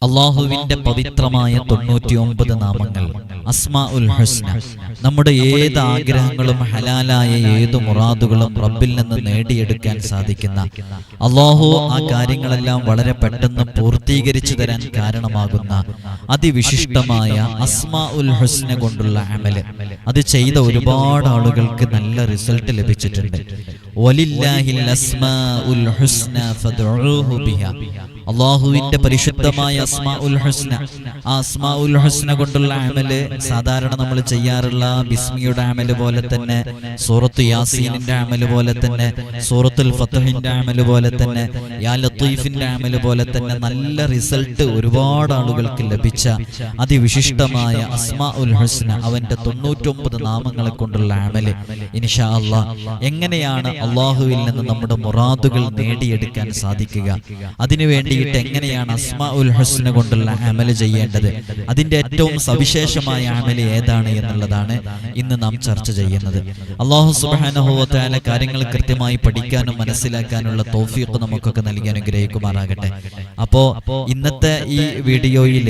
അള്ളാഹുവിന്റെ പവിത്രമായ 99 നാമങ്ങൾ, അസ്മാഉൽ ഹുസ്ന. നമ്മുടെ ഏത് ആഗ്രഹങ്ങളും ഹലാലായ ഏത് മുറാദുകളും റബ്ബിൽ നിന്ന് നേടിയെടുക്കാൻ സാധിക്കുന്ന, അള്ളാഹു ആ കാര്യങ്ങളെല്ലാം വളരെ പെട്ടെന്ന് പൂർത്തീകരിച്ചു തരാൻ കാരണമാകുന്ന അതിവിശിഷ്ടമായ അസ്മാഉൽ ഹുസ്ന കൊണ്ടുള്ള അമല്. അത് ചെയ്ത ഒരുപാട് ആളുകൾക്ക് നല്ല റിസൾട്ട് ലഭിച്ചിട്ടുണ്ട്. വലില്ലാഹിൽ അസ്മാഉൽ ഹുസ്ന ഫദ്ഉഹു ബിഹാ. അള്ളാഹുവിന്റെ പരിശുദ്ധമായ അസ്മാഉൽ ഹുസ്ന, ആ അസ്മാഉൽ ഹുസ്ന കൊണ്ടുള്ള അമല് സാധാരണ നമ്മൾ ചെയ്യാറുള്ള ബിസ്മിയുടെ അമല് പോലെ തന്നെ, സൂറത്ത് യാസീനിന്റെ അമല് പോലെ തന്നെ, സൂറത്തുൽ ഫത്ഹിന്റെ അമല് പോലെ തന്നെ, യാ ലത്തീഫിന്റെ അമല് പോലെ തന്നെ നല്ല റിസൾട്ട് ഒരുപാട് ആളുകൾക്ക് ലഭിച്ച അതിവിശിഷ്ടമായ അസ്മാഉൽ ഹുസ്ന, അവന്റെ 99 നാമങ്ങളെ കൊണ്ടുള്ള അമല് ഇൻഷാ അല്ലാഹ് എങ്ങനെയാണ് അള്ളാഹുവിൽ നിന്ന് നമ്മുടെ മുറാദുകൾ നേടിയെടുക്കാൻ സാധിക്കുക, അതിനുവേണ്ടി എങ്ങനെയാണ് അസ്മാഉൽ ഹുസ്ന കൊണ്ടുള്ള അമല് ചെയ്യേണ്ടത്, അതിന്റെ ഏറ്റവും സവിശേഷമായ അമല് ഏതാണ് എന്നുള്ളതാണ് ഇന്ന് നാം ചർച്ച ചെയ്യുന്നത്. അല്ലാഹു സുബ്ഹാനഹു വ തആല കാര്യങ്ങൾ കൃത്യമായി പഠിക്കാനും മനസ്സിലാക്കാനുള്ള തൗഫീഖ് നമുക്കൊക്കെ നൽകി അനുഗ്രഹിക്കുമാറാകട്ടെ. അപ്പോ ഇന്നത്തെ ഈ വീഡിയോയിൽ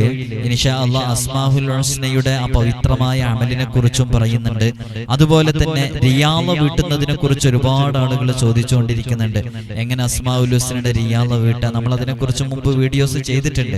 ഇൻഷാ അല്ലാഹ് അസ്മാഉൽ ഹുസ്നയുടെ ആ പവിത്രമായ അമലിനെ കുറിച്ചും പറയുന്നുണ്ട്. അതുപോലെ തന്നെ റിയാള വീട്ടുന്നതിനെ കുറിച്ച് ഒരുപാട് ആളുകൾ ചോദിച്ചുകൊണ്ടിരിക്കുന്നുണ്ട്. എങ്ങനെ അസ്മാഉൽ ഹുസ്നയുടെ റിയാള വീട്ടാ? നമ്മൾ അതിനെക്കുറിച്ച് മുമ്പ് വീഡിയോസ് ചെയ്തിട്ടുണ്ട്.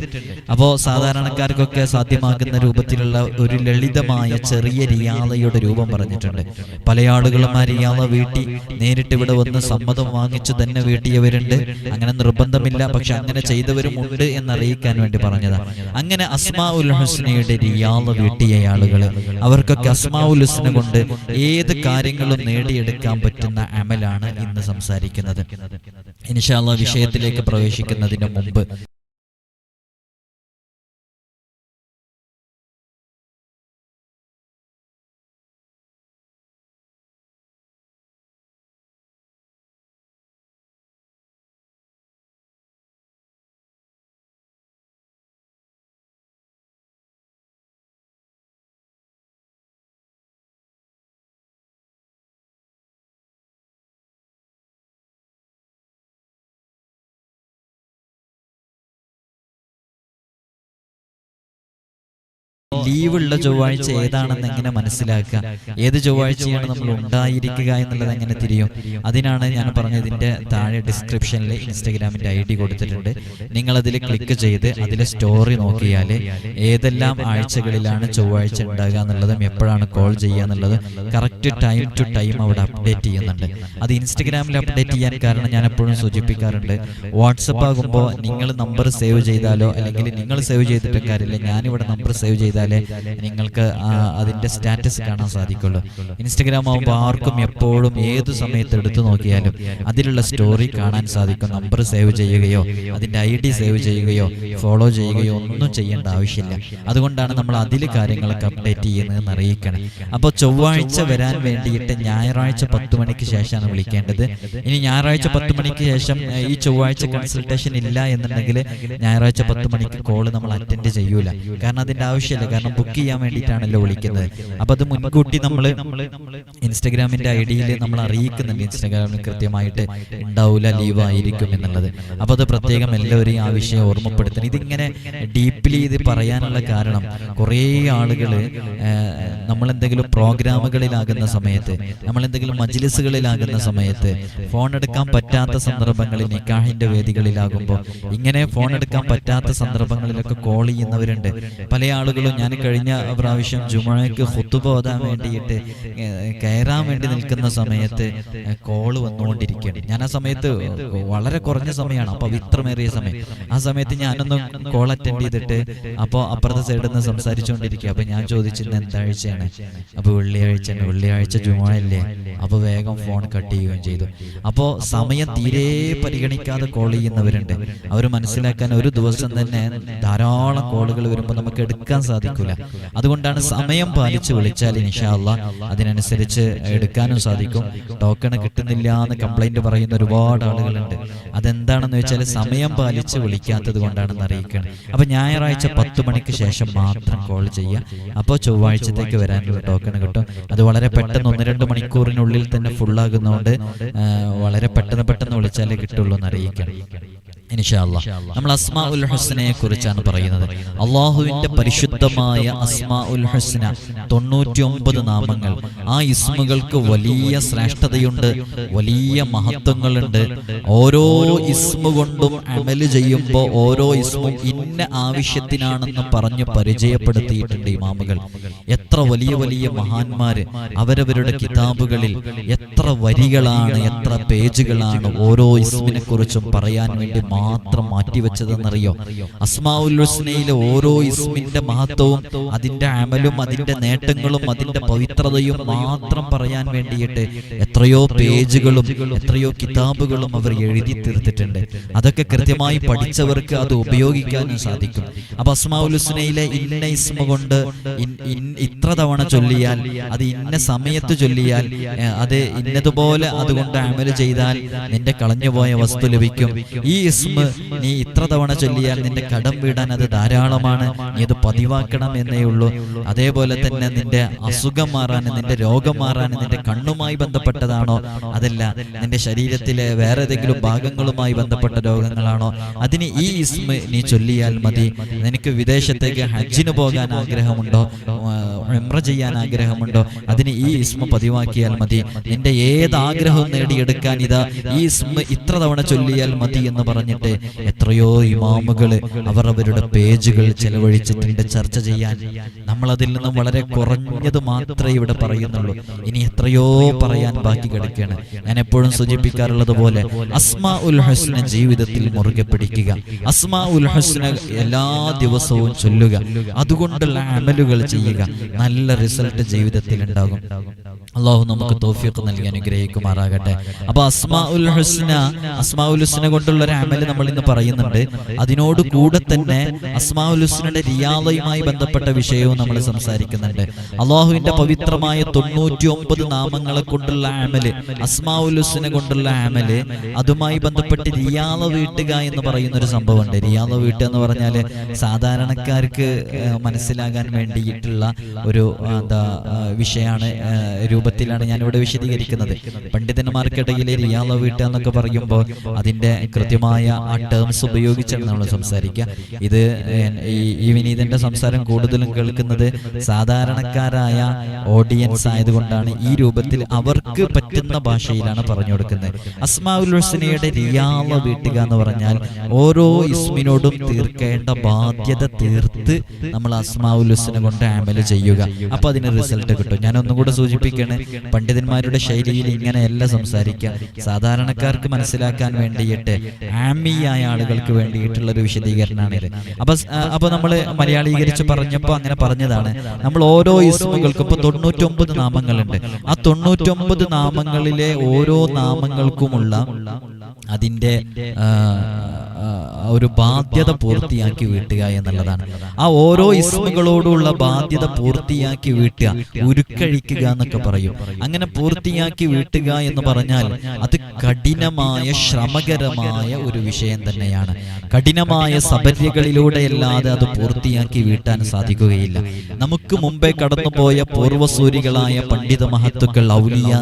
അപ്പോൾ സാധാരണക്കാർക്കൊക്കെ സാധ്യമാകുന്ന രൂപത്തിലുള്ള ഒരു ലളിതമായ ചെറിയ റിയാളയുടെ രൂപം പറഞ്ഞിട്ടുണ്ട്. പല ആളുകളും ആ റിയാള വീട്ടി നേരിട്ട് ഇവിടെ വന്ന് സമ്മതം വാങ്ങിച്ചു തന്നെ വീട്ടിയവരുണ്ട്. അങ്ങനെ നിർബന്ധമില്ല, പക്ഷെ അങ്ങനെ ചെയ്തവരും ഉണ്ട് എന്നറിയിക്കാൻ വേണ്ടി പറഞ്ഞതാണ്. അങ്ങനെ അസ്മാഉൽ ഹുസ്നയുടെ റിയാള വീട്ടിയ ആളുകൾ, അവർക്കൊക്കെ അസ്മാഉൽ ഹുസ്ന കൊണ്ട് ഏത് കാര്യങ്ങളും നേടിയെടുക്കാൻ പറ്റുന്ന അമലാണ് ഇന്ന് സംസാരിക്കുന്നത്. ഇൻഷാ അല്ലാഹ് വിഷയത്തിലേക്ക് പ്രവേശിക്കുന്നതിന് മുമ്പ് ലീവുള്ള ചൊവ്വാഴ്ച ഏതാണെന്ന് എങ്ങനെ മനസ്സിലാക്കുക, ഏത് ചൊവ്വാഴ്ചയാണ് നമ്മൾ ഉണ്ടായിരിക്കുക എന്നുള്ളത് എങ്ങനെ തിരിയും? അതിനാണ് ഞാൻ പറഞ്ഞത്. ഇതിന്റെ താഴെ ഡിസ്ക്രിപ്ഷനിൽ ഇൻസ്റ്റഗ്രാമിന്റെ ID കൊടുത്തിട്ടുണ്ട്. നിങ്ങളതിൽ ക്ലിക്ക് ചെയ്ത് അതിലെ സ്റ്റോറി നോക്കിയാൽ ഏതെല്ലാം ആഴ്ചകളിലാണ് ചൊവ്വാഴ്ച ഉണ്ടാകുക എന്നുള്ളതും എപ്പോഴാണ് കോൾ ചെയ്യുക എന്നുള്ളതും കറക്റ്റ് ടൈം ടു ടൈം അവിടെ അപ്ഡേറ്റ് ചെയ്യുന്നുണ്ട്. അത് ഇൻസ്റ്റഗ്രാമിൽ അപ്ഡേറ്റ് ചെയ്യാൻ കാരണം ഞാൻ എപ്പോഴും സൂചിപ്പിക്കാറുണ്ട്, വാട്സപ്പ് ആകുമ്പോൾ നിങ്ങൾ നമ്പർ സേവ് ചെയ്താലോ, അല്ലെങ്കിൽ നിങ്ങൾ സേവ് ചെയ്തിട്ട് കാര്യമില്ല, ഞാനിവിടെ നമ്പർ സേവ് ചെയ്താലേ നിങ്ങൾക്ക് അതിന്റെ സ്റ്റാറ്റസ് കാണാൻ സാധിക്കുള്ളൂ. ഇൻസ്റ്റഗ്രാം ആകുമ്പോൾ ആർക്കും എപ്പോഴും ഏത് സമയത്ത് എടുത്തു നോക്കിയാലും അതിലുള്ള സ്റ്റോറി കാണാൻ സാധിക്കും. നമ്പർ സേവ് ചെയ്യുകയോ അതിന്റെ ID സേവ് ചെയ്യുകയോ ഫോളോ ചെയ്യുകയോ ഒന്നും ചെയ്യേണ്ട ആവശ്യമില്ല. അതുകൊണ്ടാണ് നമ്മൾ അതിൽ കാര്യങ്ങളൊക്കെ അപ്ഡേറ്റ് ചെയ്യുന്നതെന്ന് അറിയിക്കണം. അപ്പോൾ ചൊവ്വാഴ്ച വരാൻ വേണ്ടിയിട്ട് ഞായറാഴ്ച 10 മണിക്ക് ശേഷമാണ് വിളിക്കേണ്ടത്. ഇനി ഞായറാഴ്ച 10 മണിക്ക് ശേഷം ഈ ചൊവ്വാഴ്ച കൺസൾട്ടേഷൻ ഇല്ല എന്നുണ്ടെങ്കിൽ ഞായറാഴ്ച 10 മണിക്ക് കോള് നമ്മൾ അറ്റൻഡ് ചെയ്യൂല. കാരണം അതിന്റെ ആവശ്യമില്ല, കാരണം ബുക്ക് ചെയ്യാൻ വേണ്ടിയിട്ടാണല്ലോ വിളിക്കുന്നത്. അപ്പൊ അത് മുൻകൂട്ടി നമ്മൾ ഇൻസ്റ്റഗ്രാമിന്റെ ID-യിൽ നമ്മൾ അറിയിക്കുന്നുണ്ട്. ഇൻസ്റ്റഗ്രാമിൽ കൃത്യമായിട്ട് ഉണ്ടാവില്ല, ലീവ് ആയിരിക്കും എന്നുള്ളത്. അപ്പൊ അത് പ്രത്യേകം എല്ലാവരെയും ആ വിഷയം ഓർമ്മപ്പെടുത്തണം. ഇതിങ്ങനെ ഡീപ്ലി ഇത് പറയാനുള്ള കാരണം, കുറേ ആളുകൾ നമ്മളെന്തെങ്കിലും പ്രോഗ്രാമുകളിലാകുന്ന സമയത്ത്, നമ്മളെന്തെങ്കിലും മജ്ലിസുകളിലാകുന്ന സമയത്ത്, ഫോൺ എടുക്കാൻ പറ്റാത്ത സന്ദർഭങ്ങളിൽ, നിക്കാഹിന്റെ വേദികളിലാകുമ്പോൾ ഇങ്ങനെ ഫോൺ എടുക്കാൻ പറ്റാത്ത സന്ദർഭങ്ങളിലൊക്കെ കോൾ ചെയ്യുന്നവരുണ്ട്. പല ആളുകളും ഞാൻ കഴിഞ്ഞ പ്രാവശ്യം ജുമുഅക്ക് ഖുതുബ ഓതാൻ വേണ്ടിയിട്ട് കയറാൻ വേണ്ടി നിൽക്കുന്ന സമയത്ത് കോള് വന്നുകൊണ്ടിരിക്കുകയാണ്. ഞാൻ ആ സമയത്ത് വളരെ കുറഞ്ഞ സമയമാണ്, പവിത്രമേറിയ സമയം. ആ സമയത്ത് ഞാനൊന്ന് കോൾ അറ്റൻഡ് ചെയ്തിട്ട് അപ്പോൾ അപ്പുറത്തെ സൈഡിൽ നിന്ന് സംസാരിച്ചുകൊണ്ടിരിക്കുക. അപ്പൊ ഞാൻ ചോദിച്ചിരുന്നു എന്താഴ്ചയാണ്? അപ്പൊ വെള്ളിയാഴ്ചയാണ്. വെള്ളിയാഴ്ച ജുമുഅല്ലേ? അപ്പൊ വേഗം ഫോൺ കട്ട് ചെയ്യുകയും ചെയ്തു. അപ്പോൾ സമയം തീരെ പരിഗണിക്കാതെ കോൾ ചെയ്യുന്നവരുണ്ട്. അവർ മനസ്സിലാക്കാൻ ഒരു ദിവസം തന്നെ ധാരാളം കോളുകൾ വരുമ്പോൾ നമുക്ക് എടുക്കാൻ സാധിക്കില്ല. അതുകൊണ്ടാണ് സമയം പാലിച്ച് വിളിച്ചാൽ ഇൻഷാ അല്ലാഹ് അതിനനുസരിച്ച് എടുക്കാനും സാധിക്കും. ടോക്കൺ കിട്ടുന്നില്ല എന്ന് കംപ്ലൈന്റ് പറയുന്ന ഒരുപാട് ആളുകളുണ്ട്. അതെന്താണെന്ന് വെച്ചാൽ സമയം പാലിച്ച് വിളിക്കാത്തത് കൊണ്ടാണെന്ന് അറിയിക്കണം. അപ്പൊ ഞായറാഴ്ച 10 മണിക്ക് ശേഷം മാത്രം കോൾ ചെയ്യുക. അപ്പോൾ ചൊവ്വാഴ്ചത്തേക്ക് വരാനുള്ള ടോക്കൺ കിട്ടും. അത് വളരെ പെട്ടെന്ന് 1-2 മണിക്കൂറിനുള്ളിൽ തന്നെ ഫുള്ളാകുന്നതുകൊണ്ട് വളരെ പെട്ടെന്ന് വിളിച്ചാലേ കിട്ടുള്ളൂ എന്ന് അറിയിക്കണം. ഇൻഷാ അല്ലാഹ് നമ്മൾ അസ്മാഉൽ ഹുസ്നയെ കുറിച്ചാണ് പറയുന്നത്. അള്ളാഹുവിന്റെ പരിശുദ്ധമായ അസ്മാഉൽ ഹുസ്ന 99 നാമങ്ങൾ. ആ ഇസ്മുകൾക്ക് വലിയ ശ്രേഷ്ഠതയുണ്ട്, വലിയ മഹത്വങ്ങളുണ്ട്. ഓരോ ഇസ്മു കൊണ്ടും അമല് ചെയ്യുമ്പോൾ ഓരോ ഇസ്മും ഇന്ന ആവശ്യത്തിനാണെന്ന് പറഞ്ഞ് പരിചയപ്പെടുത്തിയിട്ടുണ്ട് ഇമാമുകൾ. എത്ര വലിയ വലിയ മഹാന്മാര് അവരവരുടെ കിതാബുകളിൽ എത്ര വരികളാണ്, എത്ര പേജുകളാണ് ഓരോ ഇസ്മിനെ കുറിച്ചും പറയാൻ വേണ്ടി മാത്രം മാറ്റിവെച്ചതെന്നറിയോ? അസ്മാഉൽ ഹുസ്നയിലെ ഓരോ ഇസ്മിന്റെ മഹത്വവും അതിന്റെ അമലും അതിന്റെ നേട്ടങ്ങളും അതിന്റെ പവിത്രതയും മാത്രം പറയാൻ വേണ്ടിയിട്ട് എത്രയോ പേജുകളും എത്രയോ കിതാബുകളും അവർ എഴുതി തീർത്തിട്ടുണ്ട്. അതൊക്കെ കൃത്യമായി പഠിച്ചവർക്ക് അത് ഉപയോഗിക്കാനും സാധിക്കും. അപ്പൊ അസ്മാഉൽ ഹുസ്നയിലെ ഇന്ന ഇസ്മ കൊണ്ട് ഇത്ര തവണ ചൊല്ലിയാൽ, അത് ഇന്ന സമയത്ത് ചൊല്ലിയാൽ, അത് ഇന്നതുപോലെ അതുകൊണ്ട് അമല് ചെയ്താൽ നിന്റെ കളഞ്ഞുപോയ വസ്തു ലഭിക്കും. ഈ ഇസ്മ നീ ഇത്ര തവണ ചൊല്ലിയാൽ നിന്റെ കടം വീടാൻ അത് ധാരാളമാണ്, നീ അത് പതിവാക്കണം എന്നേ ഉള്ളൂ. അതേപോലെ തന്നെ നിന്റെ അസുഖം മാറാൻ, നിന്റെ രോഗം മാറാൻ, നിന്റെ കണ്ണുമായി ബന്ധപ്പെട്ടതാണോ, അതല്ല നിന്റെ ശരീരത്തിലെ വേറെ ഏതെങ്കിലും ഭാഗങ്ങളുമായി ബന്ധപ്പെട്ട രോഗങ്ങളാണോ, അതിന് ഈ ഇസ്മ നീ ചൊല്ലിയാൽ മതി. നിനക്ക് വിദേശത്തേക്ക് ഹജ്ജിന് പോകാൻ ആഗ്രഹമുണ്ടോ, ഉംറ ചെയ്യാൻ ആഗ്രഹമുണ്ടോ, അതിന് ഈ ഇസ്മ പതിവാക്കിയാൽ മതി. നിന്റെ ഏത് ആഗ്രഹവും നേടിയെടുക്കാൻ ഇതാ ഈ ഇസ്മ ഇത്ര തവണ ചൊല്ലിയാൽ മതി എന്ന് പറഞ്ഞിട്ട് എത്രയോ ഇമാമുകള് അവർ അവരുടെ പേജുകൾ ചെലവഴിച്ചിട്ടുണ്ട് ചർച്ച ചെയ്യാൻ. നമ്മൾ അതിൽ നിന്നും വളരെ കുറഞ്ഞത് മാത്രമേ ഇവിടെ പറയുന്നുള്ളൂ. ഇനി എത്രയോ പറയാൻ ബാക്കി കിടക്കുകയാണ്. ഞാൻ എപ്പോഴും സൂചിപ്പിക്കാറുള്ളത് പോലെ അസ്മാഉൽ ഹുസ്ന ജീവിതത്തിൽ മുറുകെ പിടിക്കുക. അസ്മാഉൽ ഹുസ്ന എല്ലാ ദിവസവും ചൊല്ലുക, അതുകൊണ്ടുള്ള അമലുകൾ ചെയ്യുക. നല്ല റിസൾട്ട് ജീവിതത്തിൽ ഉണ്ടാകും. അള്ളാഹു നമുക്ക് തൗഫീഖ് നൽകി അനുഗ്രഹിക്കുമാറാകട്ടെ. അപ്പൊ അസ്മാഉൽ ഹുസ്ന കൊണ്ടുള്ള ഒരു അമല് നമ്മൾ ഇന്ന് പറയുന്നുണ്ട്. അതിനോട് കൂടെ തന്നെ അസ്മാഉൽ ഹുസ്നയുടെ റിയാദയുമായി ബന്ധപ്പെട്ട വിഷയവും നമ്മൾ സംസാരിക്കുന്നുണ്ട്. അള്ളാഹുവിന്റെ പവിത്രമായ 99 നാമങ്ങളെ കൊണ്ടുള്ള അമല്, അസ്മാഉൽ ഹുസ്ന കൊണ്ടുള്ള അമല്, അതുമായി ബന്ധപ്പെട്ട് റിയാദ വീട്ടുക എന്ന് പറയുന്ന ഒരു സംഭവമുണ്ട്. റിയാദ വീട്ടുക എന്ന് പറഞ്ഞാല് സാധാരണക്കാർക്ക് മനസ്സിലാകാൻ വേണ്ടിയിട്ടുള്ള ഒരു വിഷയമാണ്, രൂപത്തിലാണ് ഞാനിവിടെ വിശദീകരിക്കുന്നത്. പണ്ഡിതന്മാർക്കിടയിലെ റിയാദ വീട്ടുക എന്നൊക്കെ പറയുമ്പോൾ അതിന്റെ കൃത്യമായ ആ ടേംസ് ഉപയോഗിച്ചാണ് നമ്മൾ സംസാരിക്കുക. ഇത് ഈ വിനീതന്റെ സംസാരം കൂടുതലും കേൾക്കുന്നത് സാധാരണക്കാരായ ഓഡിയൻസ് ആയതുകൊണ്ടാണ് ഈ രൂപത്തിൽ അവർക്ക് പറ്റുന്ന ഭാഷയിലാണ് പറഞ്ഞു കൊടുക്കുന്നത്. അസ്മാഉൽ ഹുസ്നയുടെ റിയാദ വീട്ടുക എന്ന് പറഞ്ഞാൽ ഓരോ ഇസ്മിനോടും തീർക്കേണ്ട ബാധ്യത തീർത്ത് നമ്മൾ അസ്മാഉൽ ഹുസ്ന കൊണ്ട് അമല് ചെയ്യുക. അപ്പൊ അതിന് റിസൾട്ട് കിട്ടും. ഞാൻ ഒന്നും കൂടെ സൂചിപ്പിക്കണേ, പണ്ഡിതന്മാരുടെ ശൈലിയിൽ ഇങ്ങനെയല്ല സംസാരിക്കുക. സാധാരണക്കാർക്ക് മനസ്സിലാക്കാൻ വേണ്ടിയിട്ട് ആമിയായ ആളുകൾക്ക് വേണ്ടിയിട്ടുള്ള ഒരു വിശദീകരണമാണിത്. അപ്പൊ നമ്മൾ മലയാളീകരിച്ച് പറഞ്ഞപ്പോൾ അങ്ങനെ പറഞ്ഞതാണ്. നമ്മൾ ഓരോ ഇസ്മുകൾക്കും ഇപ്പൊ 99 നാമങ്ങളുണ്ട്. ആ 99 നാമങ്ങളിലെ ഓരോ നാമങ്ങൾക്കുമുള്ള അതിന്റെ ഒരു ബാധ്യത പൂർത്തിയാക്കി വീട്ടുക എന്നുള്ളതാണ്. ആ ഓരോ ഇസ്മുകളോടുള്ള ബാധ്യത പൂർത്തിയാക്കി വീട്ടുക, ഉരുക്കഴിക്കുക എന്നൊക്കെ പറയും. അങ്ങനെ പൂർത്തിയാക്കി വീട്ടുക എന്ന് പറഞ്ഞാൽ അത് കഠിനമായ ശ്രമകരമായ ഒരു വിഷയം തന്നെയാണ്. കഠിനമായ സബര്യകളിലൂടെയല്ലാതെ അത് പൂർത്തിയാക്കി വീട്ടാൻ സാധിക്കുകയില്ല. നമുക്ക് മുമ്പേ കടന്നുപോയ പൂർവസൂരികളായ പണ്ഡിത മഹത്തുക്കൾ, ഔലിയാ,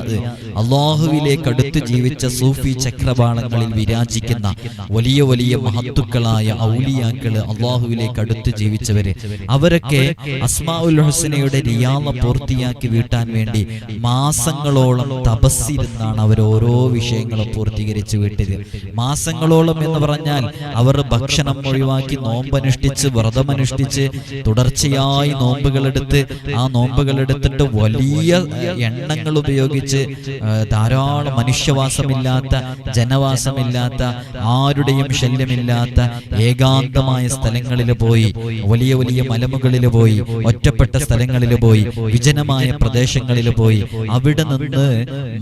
അള്ളാഹുവിലേക്ക് അടുത്ത് ജീവിച്ച സൂഫി ചക്രവാളങ്ങളിൽ വിരാജിക്കുന്ന വലിയ വലിയ മഹത്തുക്കളായ ഔലിയാക്കള്, അള്ളാഹുവിലേക്ക് അടുത്ത് ജീവിച്ചവര്, അവരൊക്കെ അസ്മാഉൽ ഹുസ്നയുടെ റിയാദ പൂർത്തിയാക്കി വീട്ടാൻ വേണ്ടി മാസങ്ങളോളം തപസ്സിരുന്നാണ് അവർ ഓരോ വിഷയങ്ങളും പൂർത്തീകരിച്ച് വീട്ടിയത്. മാസങ്ങളോളം എന്ന് പറഞ്ഞാൽ അവർ ഭക്ഷണം ഒഴിവാക്കി നോമ്പനുഷ്ഠിച്ച് വ്രതമനുഷ്ഠിച്ച് തുടർച്ചയായി നോമ്പുകളെടുത്ത് ആ നോമ്പുകളെടുത്തിട്ട് വലിയ എണ്ണങ്ങൾ ഉപയോഗിച്ച് ധാരാളം മനുഷ്യവാസമില്ലാത്ത, ജനവാസമില്ലാത്ത, ആരുടെയും ശല്യമില്ലാത്ത ഏകാന്തമായ സ്ഥലങ്ങളിൽ പോയി, വലിയ വലിയ മലമുകളിൽ പോയി, ഒറ്റപ്പെട്ട സ്ഥലങ്ങളിൽ പോയി, വിജനമായ പ്രദേശങ്ങളിൽ പോയി, അവിടെ നിന്ന്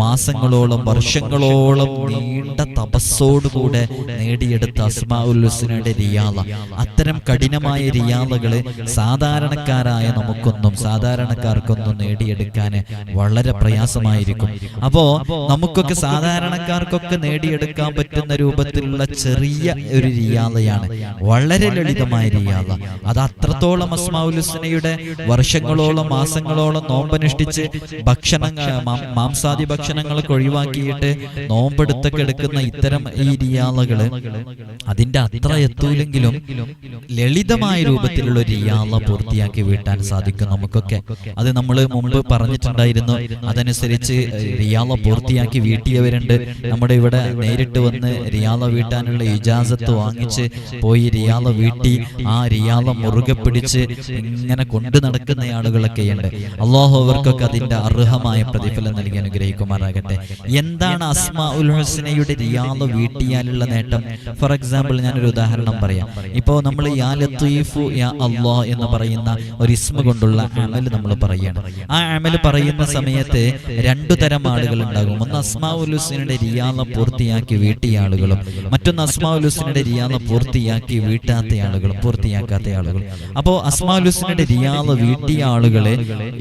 മാസങ്ങളോളം വർഷങ്ങളോളം നീണ്ട തപസ്സോടുകൂടെ നേടിയെടുത്ത അസ്മാഉൽ ഹുസ്നയുടെ റിയാദ. അത്തരം കഠിനമായ റിയാദകള് സാധാരണക്കാരായ സാധാരണക്കാർക്കൊന്നും നേടിയെടുക്കാൻ വളരെ പ്രയാസമായിരിക്കും. അപ്പോ നമുക്കൊക്കെ സാധാരണക്കാർക്കൊക്കെ നേടിയെടുക്കാൻ പറ്റുന്ന രൂപത്തിലുള്ള ചെറിയ ഒരു റിയാദയാണ്, വളരെ ലളിതമായ റിയാദ. അത് അത്രത്തോളം അസ്മാഉൽ ഹുസ്നയുടെ വർഷങ്ങളോളം മാസങ്ങളോളം നോമ്പനുഷ്ഠിച്ച് മാംസാദി ഭക്ഷണങ്ങളൊക്കെ ഒഴിവാക്കിയിട്ട് നോമ്പെടുത്തൊക്കെ എടുക്കുന്ന ഇത്തരം ഈ റിയാദകള് അതിന്റെ അത്ര എത്തൂലെങ്കിലും ലളിതമായ രൂപത്തിലുള്ള റിയാദ പൂർത്തിയാക്കി വീട്ടാൻ സാധിക്കും നമുക്കൊക്കെ. അത് നമ്മൾ മുമ്പ് പറഞ്ഞിട്ടുണ്ടായിരുന്നു. അതനുസരിച്ച് റിയാദ പൂർത്തിയാക്കി വീട്ടിയവരുണ്ട്. നമ്മുടെ ഇവിടെ നേരിട്ട് വന്ന് റിയാദ വീട്ടാനുള്ള ഇജാസത്ത് വാങ്ങിച്ച് പോയി റിയാദ വീട്ടി ആ റിയാദ മുറുകെ പിടിച്ച് ഇങ്ങനെ കൊണ്ടു നടക്കുന്ന ആളുകളൊക്കെയുണ്ട്. അല്ലാഹു അവർക്കൊക്കെ അതിന്റെ അർഹമായ പ്രതിഫലം നൽകി അനുഗ്രഹിക്കുമാറാകട്ടെ. എന്താണ് അസ്മാഉൽ ഹുസ്നയുടെ റിയാദ വീട്ടിയാലുള്ള നേട്ടം? ഫോർ എക്സാമ്പിൾ ഞാനൊരു ഉദാഹരണം പറയാം. ഇപ്പോൾ നമ്മൾ യാ ലത്തീഫു യാ അല്ലാഹ് എന്ന് പറയുന്ന ഒരു ഇസ്മ കൊണ്ടുള്ള അമൽ നമ്മൾ പറയുകയാണ്. ആ അമൽ പറയുന്ന സമയത്ത് രണ്ടു തരം ആളുകൾ ഉണ്ടാകും. ഒന്ന് അസ്മാഉൽ ഹുസ്നയുടെ റിയാദ പൂർത്തിയാക്കി വീട്ടിയ ആളുകളും, മറ്റൊന്ന് അസ്മാഉൽ ഹുസ്നയുടെ റിയാദ പൂർത്തിയാക്കി വീട്ടാത്ത ആളുകളും, പൂർത്തിയാക്കാത്ത ആളുകളും. അപ്പോൾ അസ്മാഉൽ ഹുസ്നയുടെ റിയാദ വീട്ടിയ ആളുകളെ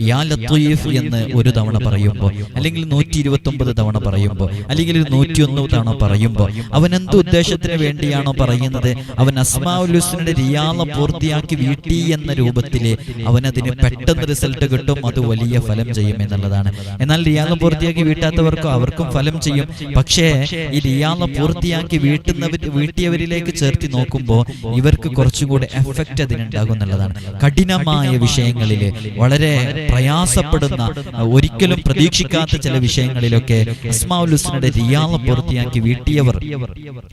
യാ ലത്തീഫ് എന്ന് ഒരു തവണ പറയുമ്പോൾ, അല്ലെങ്കിൽ 129 തവണ പറയുമ്പോൾ, അല്ലെങ്കിൽ 101 തവണ പറയുമ്പോൾ അവൻ എന്ത് ഉദ്ദേശത്തിന് വേണ്ടിയാണോ പറയുന്നത്, അവൻ അസ്മാഉൽ ഹുസ്നയുടെ റിയാദ പൂർത്തിയാക്കി വീട്ടി എന്ന രൂപത്തില് അവനതിന് പെട്ടെന്ന് റിസൾട്ട് കിട്ടും. അത് വലിയ ഫലം ചെയ്യും എന്നുള്ളതാണ്. എന്നാൽ റിയാദ പൂർത്തിയാക്കി വീട്ടാത്തവർക്കും അവർക്കും ഫലം ചെയ്യും. പക്ഷേ ഈ റിയാദ പൂർത്തിയാക്കി വീട്ടിയവരിലേക്ക് ചേർത്തി നോക്കുമ്പോൾ ഇവർക്ക് കുറച്ചുകൂടെ എഫക്റ്റ് അതിനുണ്ടാകും എന്നുള്ളതാണ്. കഠിനമായ വിഷയങ്ങളില്, വളരെ പ്രയാസപ്പെടുന്ന, ഒരിക്കലും പ്രതീക്ഷിക്കാത്ത ചില വിഷയങ്ങളിലൊക്കെ അസ്മാഉൽ ഹുസ്നയുടെ റിയാദ പൂർത്തിയാക്കി വീട്ടിയവർ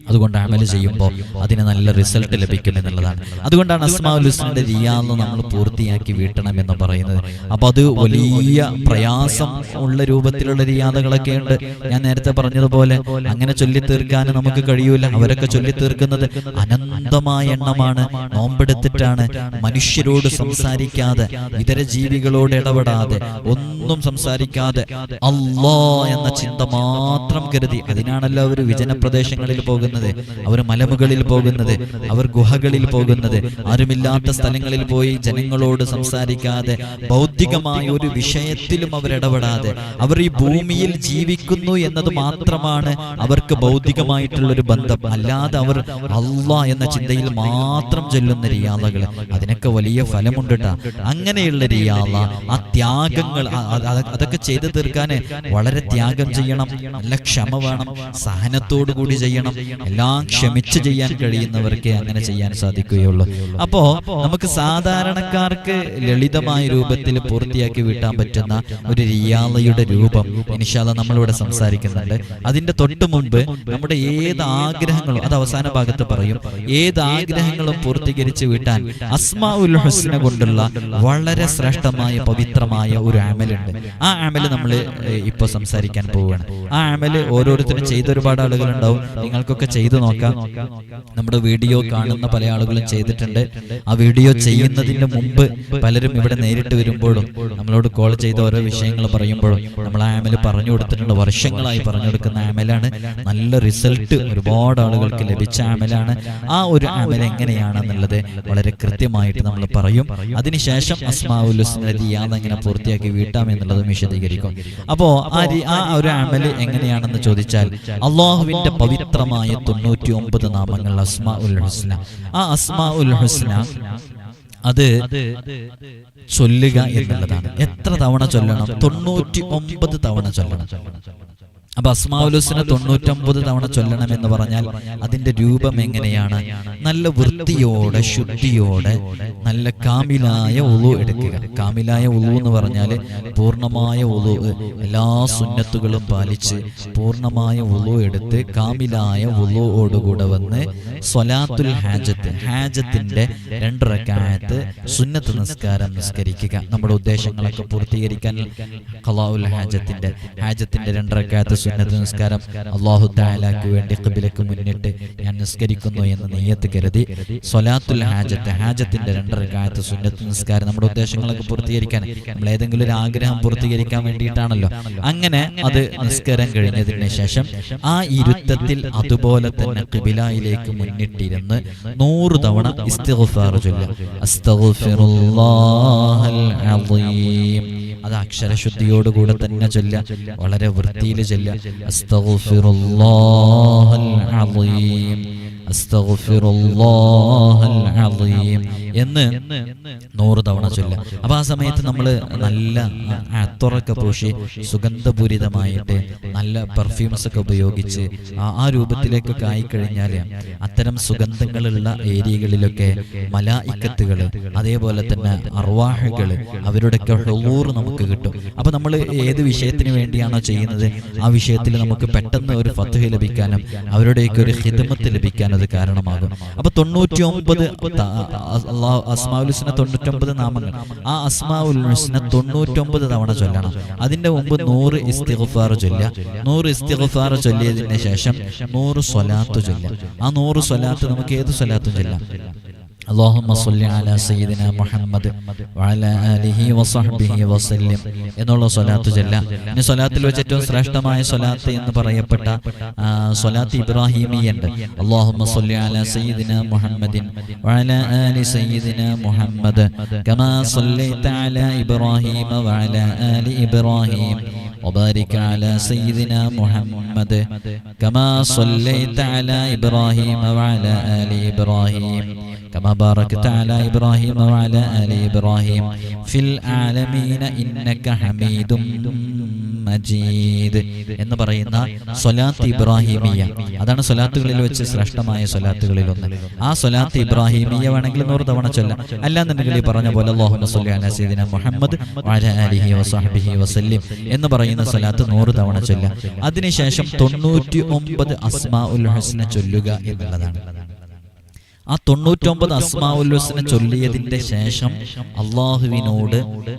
അതുകൊണ്ട് അമൽ ചെയ്യുമ്പോൾ അതിന് നല്ല റിസൾട്ട് ലഭിക്കും എന്നുള്ളതാണ്. അതുകൊണ്ടാണ് അസ്മാഉൽ ഹുസ്നയുടെ റിയാദ നമ്മൾ പൂർത്തിയാക്കി വീട്ടണം എന്ന് പറയുന്നത്. അപ്പൊ അത് വലിയ പ്രയാസം ഉള്ള രൂപത്തിലുള്ള റിയാദകളൊക്കെ ഉണ്ട്. ഞാൻ നേരത്തെ പറഞ്ഞതുപോലെ അങ്ങനെ ചൊല്ലി തീർക്കാൻ നമുക്ക് കഴിയൂല. അവരൊക്കെ ചൊല്ലി തീർക്കുന്നത് അനന്തമായ എണ്ണമാണ്. നോമ്പെടുത്തിട്ടാണ്, മനുഷ്യരോട് സംസാരിക്കാതെ, ഇതര ജീവികളോട് ഇടപെടാതെ, ഒന്നും സംസാരിക്കാതെ അല്ലാ എന്ന ചിന്ത മാത്രം കരുതി. അതിനാണല്ലോ അവർ വിജന പ്രദേശങ്ങളിൽ പോകുന്നത്, അവർ മലമുകളിൽ പോകുന്നത്, അവർ ഗുഹകളിൽ പോകുന്നത്, ആരുമില്ലാത്ത സ്ഥലങ്ങളിൽ പോയി ജനങ്ങളോട് സംസാരിക്കാതെ, ഭൗതികമായ ഒരു വിഷയത്തിലും അവർ ഇടപെടാതെ, അവർ ഈ ഭൂമിയിൽ ജീവിക്കുന്നു എന്നത് മാത്രമാണ് അവർക്ക് ഭൗതികമായിട്ടുള്ളൊരു ബന്ധം. അല്ലാതെ അവർ അല്ലാ എന്ന ചിന്തയിൽ മാത്രം ചൊല്ലുന്ന റിയാദകൾ, അതിനൊക്കെ വലിയ ഫലമുണ്ട് ട്ടാ. അങ്ങനെയുള്ള റിയാദ, ആ ത്യാഗങ്ങൾ, അതൊക്കെ ചെയ്തു തീർക്കാൻ വളരെ ത്യാഗം ചെയ്യണം, നല്ല ക്ഷമ വേണം, സഹനത്തോടു കൂടി ചെയ്യണം. എല്ലാം ക്ഷമിച്ച് ചെയ്യാൻ കഴിയുന്നവർക്ക് അങ്ങനെ ചെയ്യാൻ സാധിക്കുകയുള്ളൂ. അപ്പോ നമുക്ക് സാധാരണക്കാർക്ക് ലളിതമായ രൂപത്തിൽ പൂർത്തിയാക്കി വീട്ടാൻ പറ്റുന്ന ഒരു റിയാദയുടെ രൂപം ഇൻഷാ അല്ലാഹ് നമ്മളിവിടെ സംസാരിക്കുന്നുണ്ട്. അതിന്റെ തൊട്ട് മുമ്പ് നമ്മുടെ ഏത് ആഗ്രഹങ്ങളും, അത് അവസാന ഭാഗത്ത് പറയും, ഏത് ആഗ്രഹങ്ങളും പൂർത്തീകരിച്ച് വീട്ടാൻ അസ്മാഉൽ ഹുസ്ന കൊണ്ടുള്ള വളരെ ശ്രേഷ്ഠമായ പവിത്രമായ ഒരു അമലുണ്ട്. ആ അമല് നമ്മൾ ഇപ്പൊ സംസാരിക്കാൻ പോവുകയാണ്. ആ അമല് ഓരോരുത്തരും ചെയ്ത ഒരുപാട് ആളുകൾ ഉണ്ടാവും. നിങ്ങൾക്കൊക്കെ ചെയ്തു നോക്കാം. നമ്മുടെ വീഡിയോ കാണുന്ന പല ആളുകളും ചെയ്തിട്ടുണ്ട്. ആ വീഡിയോ ചെയ്യുന്നതിന് മുമ്പ് പലരും ഇവിടെ നേരിട്ട് വരുമ്പോഴും നമ്മളോട് കോൾ ചെയ്ത ഓരോ വിഷയങ്ങൾ പറയുമ്പോഴും നമ്മൾ ആ അമല് പറഞ്ഞു കൊടുത്തിട്ടുണ്ട്. വർഷങ്ങളായി പറഞ്ഞു കൊടുക്കുന്ന അമലാണ്. നല്ല റിസൾട്ട് ഒരുപാട് ആളുകൾക്ക് ലഭിച്ച അമലാണ്. ആ ഒരു അമൽ എങ്ങനെയാണെന്നുള്ളത് വളരെ കൃത്യമായിട്ട് നമ്മൾ പറയും. അതിനുശേഷം അസ്മാഉൽ ഹുസ്ന റിയാദ എങ്ങനെ പൂർത്തിയാക്കി വീട്ടാം എന്നുള്ളതും വിശദീകരിക്കും. അപ്പോ ആ ഒരു അമല് എങ്ങനെയാണെന്ന് ചോദിച്ചാൽ, അള്ളാഹുവിന്റെ പവിത്രമായ 99 നാമങ്ങൾ അസ്മാഉൽ ഹുസ്ന. ആ അസ്മാഉൽ ഹുസ്ന അത് ചൊല്ലുക എന്നുള്ളതാണ്. എത്ര തവണ ചൊല്ലണം? 99 തവണ ചൊല്ലണം. അപ്പൊ അസ്മാഉൽ ഹുസ്ന 99 തവണ ചൊല്ലണം എന്ന് പറഞ്ഞാൽ അതിന്റെ രൂപം എങ്ങനെയാണ്? നല്ല വൃത്തിയോടെ, ശുദ്ധിയോടെ, നല്ല കാമിലായ ഉളു എടുക്കുക. കാമിലായ ഉളു എന്ന് പറഞ്ഞാൽ പൂർണ്ണമായ ഉളു, എല്ലാ സുന്നത്തുകളും പാലിച്ച് പൂർണ്ണമായ ഉളു എടുത്ത് കാമിലായ ഉളുവോടുകൂടെ വന്ന് സ്വലാത്തുൽ ഹാജത്ത്, ഹാജത്തിന്റെ 2 റക്അത്ത് സുന്നത്ത് നിസ്കാരം നിസ്കരിക്കുക. നമ്മുടെ ഉദ്ദേശങ്ങളൊക്കെ പൂർത്തീകരിക്കാൻ ഖളാഉൽ ഹാജത്തിന്റെ 2 റക്അത്ത് സുന്നത്ത് നിസ്കാരം അല്ലാഹു തആലക്ക് വേണ്ടി ഖിബ്ലക്ക് മുന്നിട്ട് ഞാൻ നിസ്കരിക്കുന്നു എന്ന് നിയ്യത്ത് കരുതി സ്വലാത്തുൽ ഹാജത്ത്, ഹാജത്തിന്റെ 2 റക്അത്ത് സുന്നത്ത് നിസ്കാരം നമ്മുടെ ഉദ്ദേശങ്ങളൊക്കെ പൂർത്തീകരിക്കാൻ, നമ്മൾ ഏതെങ്കിലും ഒരു ആഗ്രഹം പൂർത്തീകരിക്കാൻ വേണ്ടിയിട്ടാണല്ലോ. അങ്ങനെ അത് നിസ്കാരം കഴിഞ്ഞതിന് ശേഷം ആ ഇരുത്തത്തിൽ അതുപോലെ തന്നെ ഖിബ്ലയിലേക്ക് മുന്നിട്ടിരുന്ന് 100 തവണ ഇസ്തിഗ്ഫാർ ചൊല്ലുക. അസ്തഗ്ഫിറുല്ലാഹൽ അസീം. അത് അക്ഷരശുദ്ധിയോടുകൂടെ തന്നെ ചൊല്ലുക, വളരെ വൃത്തിയിൽ ചൊല്ലുക. അസ്തഗ്ഫിറുല്ലാഹൽ അസീം, അസ്തഗ്ഫിറുല്ലാഹൽ അളീം എന്ന് 100 തവണ ചൊല്ലുക. അപ്പൊ ആ സമയത്ത് നമ്മൾ നല്ല അത്തറൊക്കെ പൂശി സുഗന്ധപൂരിതമായിട്ട് നല്ല പെർഫ്യൂംസ് ഒക്കെ ഉപയോഗിച്ച് ആ രൂപത്തിലേക്കൊക്കെ ആയിക്കഴിഞ്ഞാൽ അത്തരം സുഗന്ധങ്ങളുള്ള ഏരിയകളിലൊക്കെ മലായിക്കത്തുകൾ, അതേപോലെ തന്നെ അർവാഹുകൾ, അവരുടെയൊക്കെ ഹുളൂർ നമുക്ക് കിട്ടും. അപ്പൊ നമ്മൾ ഏത് വിഷയത്തിന് വേണ്ടിയാണോ ചെയ്യുന്നത് ആ വിഷയത്തിൽ നമുക്ക് പെട്ടെന്ന് ഒരു ഫത്ഹ് ലഭിക്കാനും അവരുടെയൊക്കെ ഒരു ഖിദ്മത്ത് ലഭിക്കാനും അത് കാരണമാകും. അപ്പൊ 99 അസ്മാഉൽ ഹുസ്ന 99 നാമങ്ങൾ, ആ അസ്മാഉൽ ഹുസ്ന 99 തവണ ചൊല്ലണം. അതിന്റെ മുമ്പ് 100 ഇസ്തിഗ്ഫാർ ചൊല്ലുക. 100 ഇസ്തിഗ്ഫാർ ചൊല്ലിയതിന് ശേഷം 100 സ്വലാത്ത് ചൊല്ലുക. ആ 100 സ്വലാത്ത് നമുക്ക് ഏത് സ്വലാത്തും ചൊല്ലാം. اللهم صل على سيدنا محمد وعلى آله وصحبه وسلم എന്നുള്ള സ്വലാത്ത് ചൊല്ലാം. ഇനി സ്വലാത്തിൽ വെച്ച് ഏറ്റവും ശ്രേഷ്ഠമായ സ്വലാത്ത് എന്ന് പറയപ്പെട്ട സ്വലാത്ത് ഇബ്രാഹിമിയുണ്ട്. اللهم صل على سيدنا محمد وعلى آل سيدنا محمد كما صليت على إبراهيم وعلى آل إبراهيم وبارك على سيدنا محمد كما صليت على إبراهيم وعلى آل إبراهيم كما باركت على إبراهيم وعلى آل إبراهيم في العالمين إنك حميد മജീദ് എന്ന് പറയുന്ന സ്വലാത്ത് ഇബ്രാഹിമിയ. അതാണ് സ്വലാത്തുകളിൽ വെച്ച് ശ്രേഷ്ഠമായ സ്വലാത്തുകളിൽ ഒന്ന്. ആ സ്വലാത്ത് ഇബ്രാഹിമിയ വേണമെങ്കിൽ 100 തവണ ചൊല്ലാം. അല്ലാന്നുണ്ടെങ്കിൽ ഈ പറഞ്ഞ പോലെ അല്ലാഹുമ്മ സ്വല്ലി അലാ സയ്യിദിനാ മുഹമ്മദ് വഅലാ ആലിഹി വസഹ്ബിഹി വസല്ലം എന്ന് പറയുന്ന സ്വലാത്ത് 100 തവണ ചൊല്ലാം. അതിനുശേഷം 99 അസ്മാഉൽ ഹുസ്ന ചൊല്ലുക എന്നുള്ളതാണ്. ആ 99 അസ്മാഉൽ ഹുസ്ന ചൊല്ലിയതിന്റെ ശേഷം അള്ളാഹുവിനോട്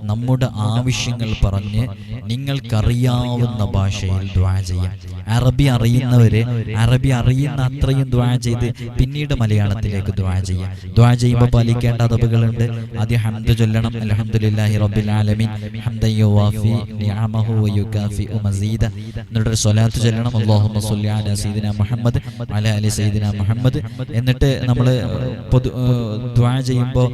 നമ്മുടെ ആവശ്യങ്ങൾ പറഞ്ഞ് നിങ്ങൾക്കറിയാവുന്ന ഭാഷയിൽ ദുആ ചെയ്യാം. അറബി അറിയുന്നവര് അറബി അറിയുന്ന അത്രയും ദുആ ചെയ്ത് പിന്നീട് മലയാളത്തിലേക്ക് ദുആ ചെയ്യാം. ദുആ ചെയ്യുമ്പോൾ പാലിക്കേണ്ട അദബുകളുണ്ട്. ആദ്യം ഹംദ് ചൊല്ലണം. അൽഹംദുലില്ലാഹി റബ്ബിൽ ആലമീൻ ഹംദൻ യുവാഫി നിഅമഹു വയുകാഫിഉ മസീദ. എന്നിട്ട് ഒരു സ്വലാത്ത് ചൊല്ലണം. അല്ലാഹുമ്മ സ്വല്ലി അലാ സയ്യിദിനാ മുഹമ്മദ് വഅലാ ആലി സയ്യിദിനാ മുഹമ്മദ്. എന്നിട്ട് നമ്മൾ ദുആ ചെയ്യുമ്പോൾ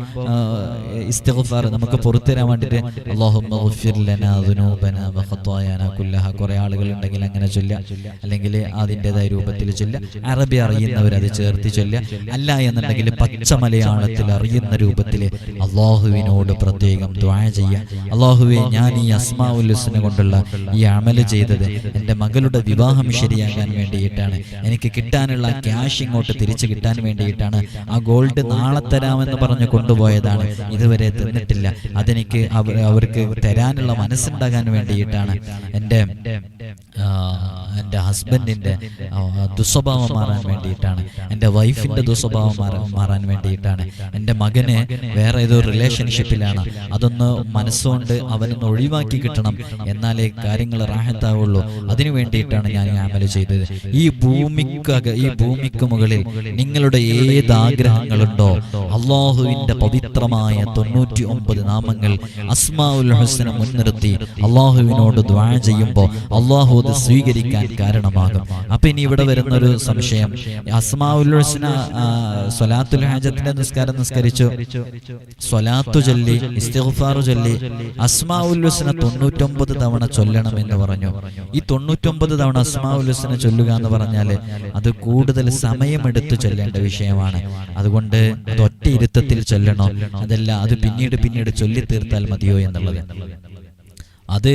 ഇസ്തിഗ്ഫാർ നമുക്ക് പുറത്തുതരാൻ വേണ്ടിയിട്ട് അല്ലാഹുമ്മ ഗ്ഫിർ ലനാ ദുനൂബനാ വഖതായാനാ കുല്ലഹാ കുറേ ആളുകൾ ഉണ്ടെങ്കിൽ അങ്ങനെ ചൊല്ലുക, അല്ലെങ്കിൽ അതിൻ്റെതായ രൂപത്തിൽ ചൊല്ലുക. അറബി അറിയുന്നവരത് ചേർത്ത് ചൊല്ലുക. അല്ല എന്നുണ്ടെങ്കിൽ പച്ച മലയാളത്തിൽ അറിയുന്ന രൂപത്തിൽ അള്ളാഹുവിനോട് പ്രത്യേകം ദുആ ചെയ്യുക. അള്ളാഹുവേ, ഞാൻ ഈ അസ്മാഉൽ ഹുസ്ന കൊണ്ടുള്ള ഈ അമൽ ചെയ്തത് എൻ്റെ മകളുടെ വിവാഹം ശരിയാകാൻ വേണ്ടിയിട്ടാണ്, എനിക്ക് കിട്ടാനുള്ള ക്യാഷ് ഇങ്ങോട്ട് തിരിച്ചു കിട്ടാൻ വേണ്ടിയിട്ടാണ്. ആ ഗോൾഡ് നാളെ തരാമെന്ന് പറഞ്ഞ് കൊണ്ടുപോയതാണ്, ഇതുവരെ തന്നിട്ടില്ല. അതെനിക്ക് അവർക്ക് തരാനുള്ള മനസ്സുണ്ടാകാൻ വേണ്ടിയിട്ടാണ്. എൻ്റെ ഹസ്ബൻഡിൻ്റെ ദുസ്വഭാവം മാറാൻ വേണ്ടിയിട്ടാണ്, എൻ്റെ വൈഫിൻ്റെ ദുസ്വഭാവം മാറാൻ വേണ്ടിയിട്ടാണ്, എൻ്റെ മകന് വേറെ ഏതോ റിലേഷൻഷിപ്പിലാണ്, അതൊന്ന് മനസ്സുകൊണ്ട് അവനൊന്ന് ഒഴിവാക്കി കിട്ടണം, എന്നാലേ കാര്യങ്ങൾ റാഹത്താവുള്ളൂ. അതിനു വേണ്ടിയിട്ടാണ് ഞാൻ ഈ അമൽ ചെയ്തത്. ഈ ഭൂമിക്ക് മുകളിൽ നിങ്ങളുടെ ഏത് ആഗ്രഹങ്ങളുണ്ടോ അള്ളാഹുവിൻ്റെ പവിത്രമായ 99 നാമങ്ങൾ അസ്മാഉൽ ഹുസ്ന മുൻനിർത്തി അള്ളാഹുവിനോട് ദുആ ചെയ്യുമ്പോൾ അള്ളാഹു അത് സ്വീകരിക്കാൻ കാരണമാകും. അപ്പൊ ഇനി ഇവിടെ വരുന്നൊരു സംശയം, അസ്മാഉൽ ഹുസ്ന സ്വലാത്തുൽ ഹാജത്തിന്റെ നിസ്കാരം നിസ്കരിച്ചു, സ്വലാത്തു ചൊല്ലി, ഇസ്തിഗ്ഫാർ ചൊല്ലി, അസ്മാഉൽ ഹുസ്ന 99 തവണ ചൊല്ലണം എന്ന് പറഞ്ഞു. ഈ 99 തവണ അസ്മാഉൽ ഹുസ്ന ചൊല്ലുക എന്ന് പറഞ്ഞാൽ അത് കൂടുതൽ സമയമെടുത്ത് ചൊല്ലേണ്ട വിഷയമാണ്. അതുകൊണ്ട് അത് ഒറ്റ ഇരുത്തത്തിൽ ചൊല്ലണോ, അതല്ല അത് പിന്നീട് ചൊല്ലി തീർത്താൽ മതിയോ എന്നുള്ളത്. അത്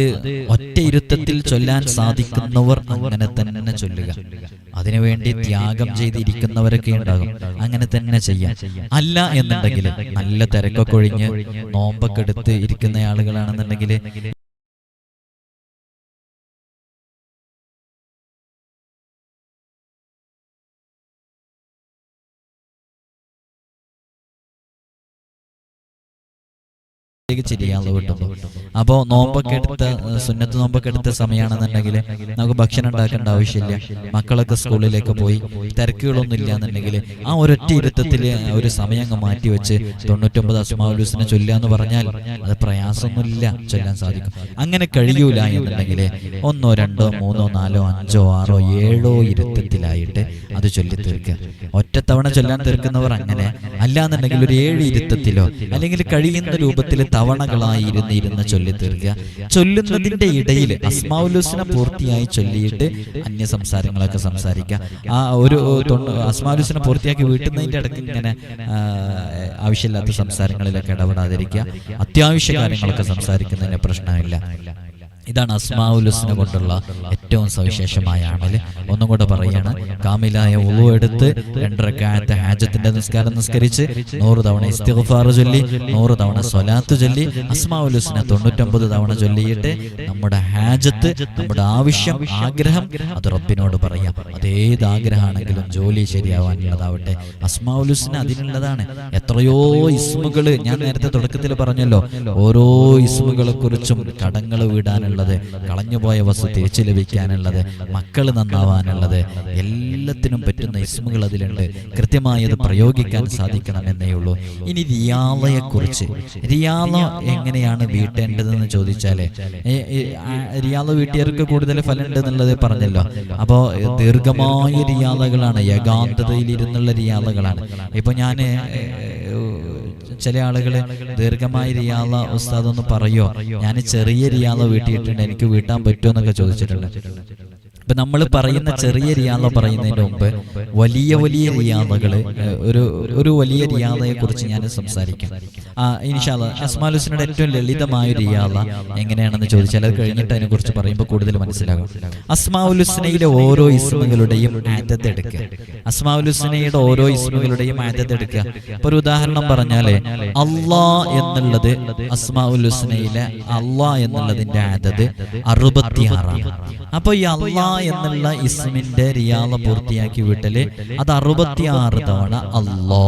ഒറ്റ ഇരുത്തത്തിൽ ചൊല്ലാൻ സാധിക്കുന്നവർ അങ്ങനെ തന്നെ ചൊല്ലുക. അതിനുവേണ്ടി ത്യാഗം ചെയ്തിരിക്കുന്നവരൊക്കെ ഉണ്ടാകും, അങ്ങനെ തന്നെ ചെയ്യാം. അല്ല എന്നുണ്ടെങ്കിൽ നല്ല തിരക്കൊക്കെ ഒഴിഞ്ഞ് നോമ്പൊക്കെ എടുത്ത് ഇരിക്കുന്ന ആളുകളാണെന്നുണ്ടെങ്കിൽ ചെയ്യാനുള്ള കിട്ടുന്നു. അപ്പോൾ നോമ്പൊക്കെ എടുത്ത സുന്നത്ത് നോമ്പൊക്കെ എടുത്ത സമയമാണെന്നുണ്ടെങ്കിൽ നമുക്ക് ഭക്ഷണം ഉണ്ടാക്കേണ്ട ആവശ്യമില്ല. മക്കളൊക്കെ സ്കൂളിലേക്ക് പോയി, തിരക്കുകളൊന്നും ഇല്ല എന്നുണ്ടെങ്കിൽ ആ ഒരൊറ്റ ഇരുത്തത്തിൽ ഒരു സമയം അങ്ങ് മാറ്റി വെച്ച് 99 അസ്മാഉൽ ഹുസ്ന ചൊല്ലുക എന്ന് പറഞ്ഞാൽ അത് പ്രയാസമൊന്നുമില്ല, ചൊല്ലാൻ സാധിക്കും. അങ്ങനെ കഴിയൂല എന്നുണ്ടെങ്കിൽ 1, 2, 3, 4, 5, 6, 7 ഇരുത്തത്തിലായിട്ട് അത് ചൊല്ലി തീർക്കുക. ഒറ്റത്തവണ ചൊല്ലാൻ തീർക്കുന്നവർ അങ്ങനെ. അല്ലാന്നുണ്ടെങ്കിൽ ഒരു 7 ഇരുത്തത്തിലോ അല്ലെങ്കിൽ കഴിയുന്ന രൂപത്തിൽ തവണകളായി ഇരുന്ന് ചൊല്ലി തീർക്കുക. ചൊല്ലുന്നതിന്റെ ഇടയിൽ അസ്മാഉൽ ഹുസ്ന പൂർത്തിയായി ചൊല്ലിയിട്ട് അന്യ സംസാരങ്ങളൊക്കെ സംസാരിക്കുക. ആ ഒരു അസ്മാഉൽ ഹുസ്ന പൂർത്തിയാക്കി വീട്ടുന്നതിന്റെ ഇടയ്ക്ക് ഇങ്ങനെ ആവശ്യമില്ലാത്ത സംസാരങ്ങളിലൊക്കെ ഇടപെടാതിരിക്കുക. അത്യാവശ്യ കാര്യങ്ങളൊക്കെ സംസാരിക്കുന്നതിന് പ്രശ്നമില്ല. ഇതാണ് അസ്മാഉൽ ഹുസ്ന കൊണ്ടുള്ള ഏറ്റവും സവിശേഷമായ അമൽ. ഒന്നും കൂടെ പറയാണ്, കാമിലായ വുളു എടുത്ത് 2 റക്അത്ത് ഹാജത്തിന്റെ നിസ്കാരം നിസ്കരിച്ച് 100 തവണ ഇസ്തിഗ്ഫാർ ചൊല്ലി 100 തവണ സ്വലാത്ത് ചൊല്ലി അസ്മാഉൽ ഹുസ്ന 99 തവണ ചൊല്ലിയിട്ട് നമ്മുടെ ഹാജത്ത്, നമ്മുടെ ആവശ്യം, ആഗ്രഹം അത് റബ്ബിനോട് പറയാം. അതേത് ആഗ്രഹമാണെങ്കിലും ജോലി ശരിയാവാനുള്ളതാവട്ടെ, അസ്മാഉൽ ഹുസ്ന അതിനുള്ളതാണ്. എത്രയോ ഇസ്മുകൾ ഞാൻ നേരത്തെ തുടക്കത്തിൽ പറഞ്ഞല്ലോ, ഓരോ ഇസ്മുകളെ കുറിച്ചും കടങ്ങൾ വീടാനുള്ള, കളഞ്ഞുപോയ വസ്തു തിരിച്ചു ലഭിക്കാനുള്ളത്, മക്കൾ നന്നാവാനുള്ളത്, എല്ലാത്തിനും പറ്റുന്ന ഇസ്മുകൾ അതിലുണ്ട്. കൃത്യമായി അത് പ്രയോഗിക്കാൻ സാധിക്കണമെന്നേ ഉള്ളൂ. ഇനി റിയാളയെക്കുറിച്ച്, റിയാള എങ്ങനെയാണ് വീട്ടേണ്ടതെന്ന് ചോദിച്ചാൽ, റിയാള വീട്ടിയവർക്ക് കൂടുതൽ ഫലം ഉണ്ട് എന്നുള്ളത് പറഞ്ഞല്ലോ. അപ്പോൾ ദീർഘമായ റിയാളകളാണ്, ഏകാന്തതയിലിരുന്നുള്ള റിയാളകളാണ്. ഇപ്പൊ ഞാൻ ചില ആളുകൾ ദീർഘമായ റിയാള ഉസ്താദ് ഒന്ന് പറയോ, ഞാൻ ചെറിയ റിയാള വീട്ടിയിട്ടുണ്ട്, എനിക്ക് വീട്ടാൻ പറ്റുമോ എന്നൊക്കെ ചോദിച്ചിട്ടുണ്ട്. ഇപ്പൊ നമ്മൾ പറയുന്ന ചെറിയ റിയാള പറയുന്നതിന് മുമ്പ് വലിയ വലിയ റിയാളകള്, ഒരു വലിയ റിയാളയെ കുറിച്ച് ഞാൻ സംസാരിക്കും. ഇൻഷാ അല്ലാഹ് അസ്മാഉൽ ഹുസ്നയുടെ ഏറ്റവും ലളിതമായ റിയാള എങ്ങനെയാണെന്ന് ചോദിച്ചാൽ അത് കഴിഞ്ഞിട്ട് അതിനെ കുറിച്ച് പറയുമ്പോൾ കൂടുതൽ മനസ്സിലാകും. അസ്മാഉൽ ഹുസ്നയിലെ ഓരോ ഇസ്മുകളുടെയും ആദത്ത് എടുക്കുക. അസ്മാഉൽ ഹുസ്നയുടെ ഓരോ ഇസ്മുകളുടെയും ആദത്ത് എടുക്കുക. ഇപ്പൊ ഒരു ഉദാഹരണം പറഞ്ഞാല്, അള്ളാ എന്നുള്ളത് അസ്മാഉൽ ഹുസ്നയിലെ അള്ളാ എന്നുള്ളതിന്റെ ആദത്ത് 66. അപ്പൊ ഈ അള്ളാ എന്നുള്ള ഇസ്മിന്റെ റിയാള പൂർത്തിയാക്കി വിട്ടല് അത് 66 തവണ അല്ലാ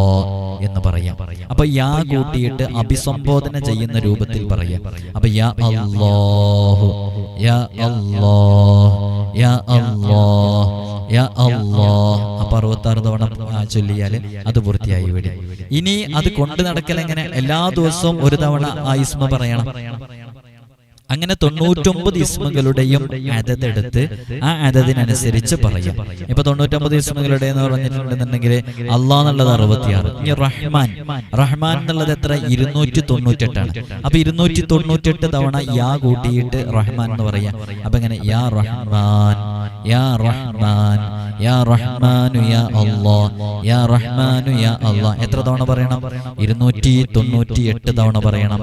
എന്ന് പറയാം. അപ്പൊ യാ കൂട്ടിയിട്ട് അഭിസംബോധന ചെയ്യുന്ന രൂപത്തിൽ പറയാം. അപ്പൊ യാ അല്ലാഹു, യാ അല്ലാഹ്, യാ അല്ലാഹ്, യാ അല്ലാഹ്. അപ്പൊ 66 തവണ ചൊല്ലിയാല് അത് പൂർത്തിയായി വിടും. ഇനി അത് കൊണ്ടു നടക്കൽ എങ്ങനെ? എല്ലാ ദിവസവും ഒരു തവണ ആ ഇസ്മ പറയണം. അങ്ങനെ 99 ഇസ്മുകളുടെയും അദദ് എടുത്ത് ആ അദദിനനുസരിച്ച് പറയാം. ഇപ്പൊ 99 ഇസ്മുകളുടെ എന്ന് പറഞ്ഞിട്ടുണ്ടെന്നുണ്ടെങ്കിൽ അള്ളാഹ് എന്നുള്ളത് 66. ഇനി റഹ്മാൻ, റഹ്മാൻ എന്നുള്ളത് എത്ര? 298 ആണ്. അപ്പൊ 298 തവണ യാ കൂട്ടിയിട്ട് റഹ്മാൻ എന്ന് പറയാം. അപ്പൊ എങ്ങനെ? യാ റഹ്മാൻ, യാ റഹ്മാൻ, യാ റഹ്മാനു യാ അല്ലാഹ്, യാ റഹ്മാനു യാ അല്ലാഹ്. എത്ര തവണ പറയണം? 298 തവണ പറയണം.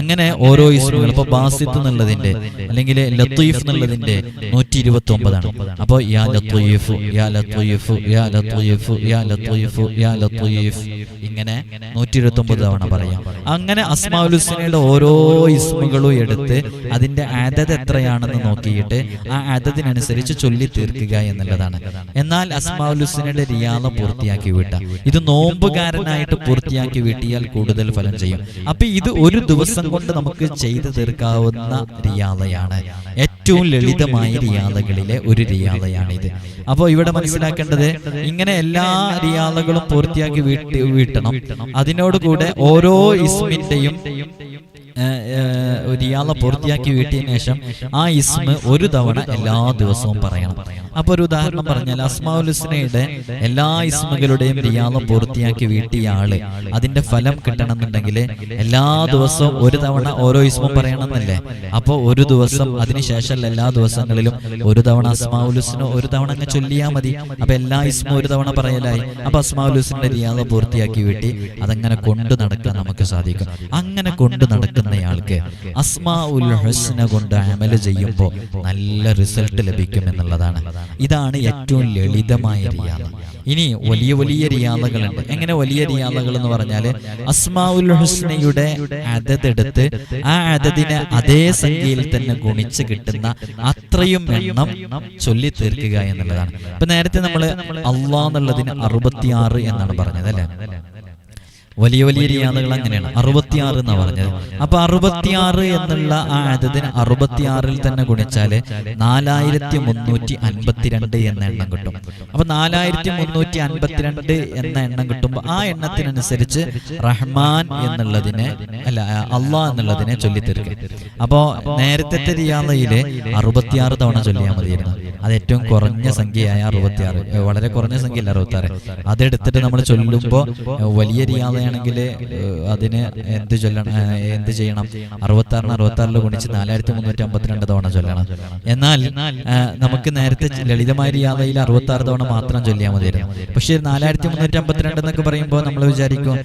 അങ്ങനെ ഓരോ ഇസ്മുകൾ, ഇപ്പൊ ബാസിത്ത് എന്നുള്ളതിന്റെ അല്ലെങ്കിൽ ലത്തീഫ് എന്നുള്ളതിന്റെ 129 ആണ്. അപ്പൊ യാ ലത്തീഫ്, യാ ലത്തീഫ്, യാ ലത്തീഫ്, യാ ലത്തീഫ്, യാ ലത്തീഫ്, ഇങ്ങനെ 129 തവണ പറയാം. അങ്ങനെ അസ്മാഉൽ ഹുസ്നയുടെ ഓരോ ഇസ്മുകളും എടുത്ത് അതിന്റെ അദദ് എത്രയാണെന്ന് നോക്കിയിട്ട് ആ അദദിനനുസരിച്ച് ചൊല്ലി തീർക്കുക എന്നുള്ളതാണ്. എന്നാൽ അസ്മാഉൽ ഹുസ്നയുടെ റിയാള പൂർത്തിയാക്കി വിട്ട, ഇത് നോമ്പുകാരനായിട്ട് പൂർത്തിയാക്കി വീട്ടിയാൽ കൂടുതൽ ഫലം ചെയ്യും. അപ്പൊ ഇത് ഒരു ദിവസം കൊണ്ട് നമുക്ക് ചെയ്തു തീർക്കാവുന്ന റിയാളയാണ്. ഏറ്റവും ലളിതമായ റിയാളകളിലെ ഒരു റിയാളയാണിത്. അപ്പോൾ ഇവിടെ മനസ്സിലാക്കേണ്ടത്, ഇങ്ങനെ എല്ലാ റിയാളകളും പൂർത്തിയാക്കി വീട്ടണം. അതിനോടുകൂടെ ഓരോ ഇസ്മിന്റെയും റിയാള പൂർത്തിയാക്കി വീട്ടിയതിനു ശേഷം ആ ഇസ്മ ഒരു തവണ എല്ലാ ദിവസവും പറയണം. അപ്പൊ ഒരു ഉദാഹരണം പറഞ്ഞാൽ, അസ്മാഉൽ ഹുസ്നയുടെ എല്ലാ ഇസ്മുകളുടെയും റിയാള പൂർത്തിയാക്കി വീട്ടിയ ആള് അതിന്റെ ഫലം കിട്ടണമെന്നുണ്ടെങ്കിൽ എല്ലാ ദിവസവും ഒരു തവണ ഓരോ ഇസ്മും പറയണമെന്നല്ലേ? അപ്പൊ ഒരു ദിവസം, അതിനുശേഷം എല്ലാ ദിവസങ്ങളിലും ഒരു തവണ അസ്മാഉൽ ഹുസ്ന ഒരു തവണ അങ്ങ് ചൊല്ലിയാൽ മതി. അപ്പൊ എല്ലാ ഇസ്മും ഒരു തവണ പറയലായി. അപ്പൊ അസ്മാഉൽ ഹുസ്നയുടെ റിയാള പൂർത്തിയാക്കി വീട്ടി അതങ്ങനെ കൊണ്ടു നടക്കാൻ നമുക്ക് സാധിക്കും. അങ്ങനെ കൊണ്ടു നടക്കുന്നയാൾക്ക് അസ്മാഉൽ ഹുസ്ന കൊണ്ട് അമൽ ചെയ്യുമ്പോൾ നല്ല റിസൾട്ട് ലഭിക്കും എന്നുള്ളതാണ്. ഇതാണ് ഏറ്റവും ലളിതമായ റിയാള. ഇനി വലിയ വലിയ റിയാളകളുണ്ട്. എങ്ങനെ വലിയ റിയാളകൾ എന്ന് പറഞ്ഞാൽ, അസ്മാഉൽ ഹുസ്നയുടെ അദദ് എടുത്ത് ആ അദദിനെ അതേ സംഖ്യയിൽ തന്നെ ഗുണിച്ച് കിട്ടുന്ന അത്രയും എണ്ണം ചൊല്ലി തീർക്കുക എന്നുള്ളതാണ്. ഇപ്പൊ നേരത്തെ നമ്മൾ അല്ലാഹ് എന്നുള്ളതിന് 66 എന്നാണ് പറഞ്ഞത് അല്ലെ? വലിയ വലിയ റിയാദകൾ അങ്ങനെയാണ്, 66 എന്നാ പറഞ്ഞത്. അപ്പൊ 66 എന്നുള്ള ആ അദദിന് 66-ൽ തന്നെ ഗുണിച്ചാല് 4352 എന്ന എണ്ണം കിട്ടും. അപ്പൊ 4352 എന്ന എണ്ണം കിട്ടുമ്പോൾ ആ എണ്ണത്തിനനുസരിച്ച് റഹ്മാൻ എന്നുള്ളതിനെ അള്ളാഹ് എന്നുള്ളതിനെ ചൊല്ലി തീർക്കും. അപ്പോ നേരത്തെ റിയാദയില് 66 തവണ ചൊല്ലിയാൽ മതിയായിരുന്നു. അത് ഏറ്റവും കുറഞ്ഞ സംഖ്യയായ 66, വളരെ കുറഞ്ഞ സംഖ്യയല്ല 66, അതെടുത്തിട്ട് നമ്മൾ ചൊല്ലുമ്പോൾ വലിയ റിയാദയാണെങ്കിൽ അതിന് എന്ത് ചെയ്യണം? 66 ഗുണിച്ച് 4352 തവണ ചൊല്ലണം. എന്നാൽ നമുക്ക് നേരത്തെ ലളിതമായ റിയാദയിൽ 66 തവണ മാത്രം ചൊല്ലിയാൽ മതിയായിരുന്നു. പക്ഷേ 4352 എന്നൊക്കെ പറയുമ്പോൾ നമ്മൾ വിചാരിക്കും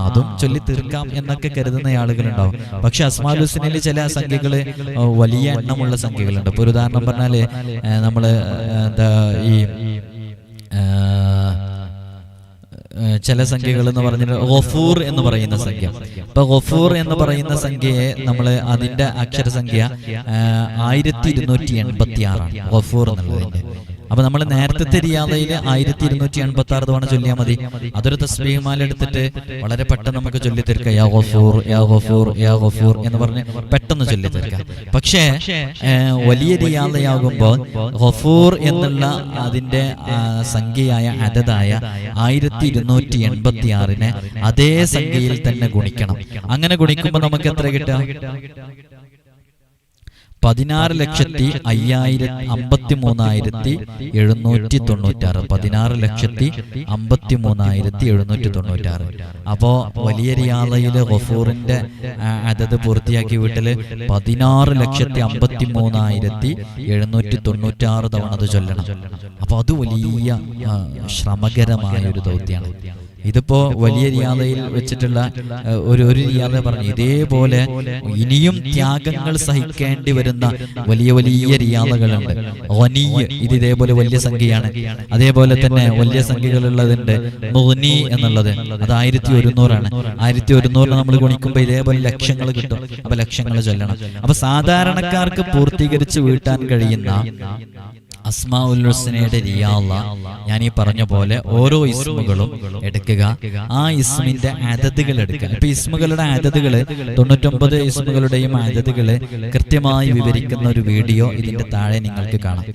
അതും ചൊല്ലി തീർക്കാം എന്നൊക്കെ കരുതുന്ന ആളുകളുണ്ടാവും. പക്ഷെ അസ്മാഉൽ ഹുസ്നയിൽ ചില സംഖ്യകൾ വലിയ എണ്ണമുള്ള സംഖ്യകളുണ്ട്. ഇപ്പോൾ ഒരു ഉദാഹരണം പറഞ്ഞാൽ നമ്മൾ ചില സംഖ്യകൾ എന്ന് പറഞ്ഞാൽ ഗഫൂർ എന്ന് പറയുന്ന സംഖ്യ. ഇപ്പൊ ഗഫൂർ എന്ന് പറയുന്ന സംഖ്യയെ നമ്മൾ അതിന്റെ അക്ഷരസംഖ്യ 1286 ഗഫൂർ എന്നുള്ളതിന്റെ. അപ്പൊ നമ്മൾ നേരത്തെ റിയാദയിൽ 1286 തവണ ചൊല്ലിയാൽ മതി. അതൊരു തസ്ബീഹ് മാല എടുത്തിട്ട് വളരെ പെട്ടെന്ന് നമുക്ക് ചൊല്ലി തീർക്കാം. യാ ഗഫൂർ യാ ഗഫൂർ യാ ഗഫൂർ എന്ന് പറഞ്ഞ് പെട്ടെന്ന് ചൊല്ലി തീർക്കാം. പക്ഷേ വലിയ റിയാദയാകുമ്പോൾ ഗഫൂർ എന്നുള്ള അതിന്റെ സംഖ്യയായ അതതായ 1286 അതേ സംഖ്യയിൽ തന്നെ ഗുണിക്കണം. അങ്ങനെ ഗുണിക്കുമ്പോൾ നമുക്ക് എത്ര കിട്ടുക? 16,53,796. 16,53,796. അപ്പോ വലിയ റിയാദയില് ഗഫൂറിന്റെ അതത് പൂർത്തിയാക്കി വീട്ടില് 16,53,796 തവണ അത് ചൊല്ലണം. അപ്പൊ അത് വലിയ ശ്രമകരമായ ഒരു ദൗത്യമാണ്. ഇതിപ്പോ വലിയ റിയാദയിൽ വെച്ചിട്ടുള്ള ഒരു റിയാദ പറഞ്ഞു. ഇതേപോലെ ഇനിയും ത്യാഗങ്ങൾ സഹിക്കേണ്ടി വരുന്ന വലിയ വലിയ റിയാദകളുണ്ട്. ഇത് ഇതേപോലെ വലിയ സംഖ്യയാണ്. അതേപോലെ തന്നെ വലിയ സംഖ്യകളുള്ളതുണ്ട്. മുഗ്നി എന്നുള്ളത് അത് 1100 1100 നമ്മൾ ഗുണിക്കുമ്പോൾ ഇതേപോലെ ലക്ഷങ്ങൾ കിട്ടും. അപ്പൊ ലക്ഷങ്ങൾ ചൊല്ലണം. അപ്പൊ സാധാരണക്കാർക്ക് പൂർത്തീകരിച്ച് വീട്ടാൻ കഴിയുന്ന അസ്മാഉൽ ഹുസ്നയുടെ റിയാദ ഞാൻ ഈ പറഞ്ഞ പോലെ ഓരോ ഇസ്മുകളും എടുക്കുക. ആ ഇസ്മിന്റെ അതതുകൾ എടുക്കുക. ഇപ്പൊ ഇസ്മുകളുടെ അതതുകൾ 99 ഇസ്മുകളുടെയും അതതുകള് കൃത്യമായി വിവരിക്കുന്ന ഒരു വീഡിയോ ഇതിന്റെ താഴെ നിങ്ങൾക്ക് കാണാം.